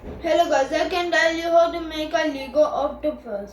Hello guys, I can tell you how to make a Lego octopus.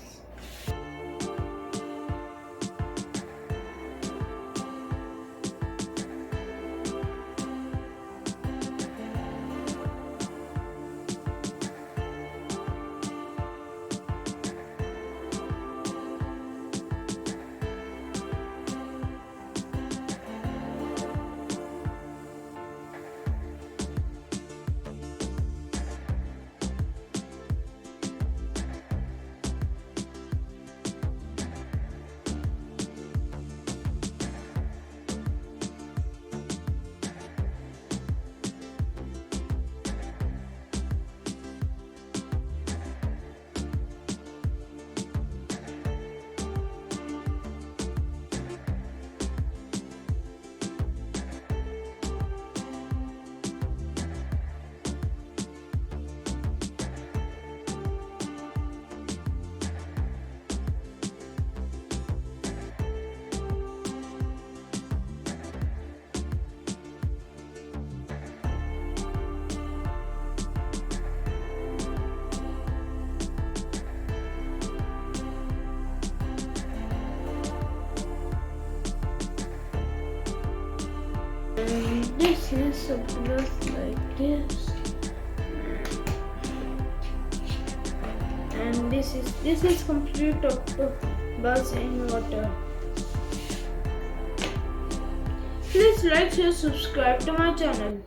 And this is supposed like this, and this is complete octopus in water. Please like, share, subscribe to my channel.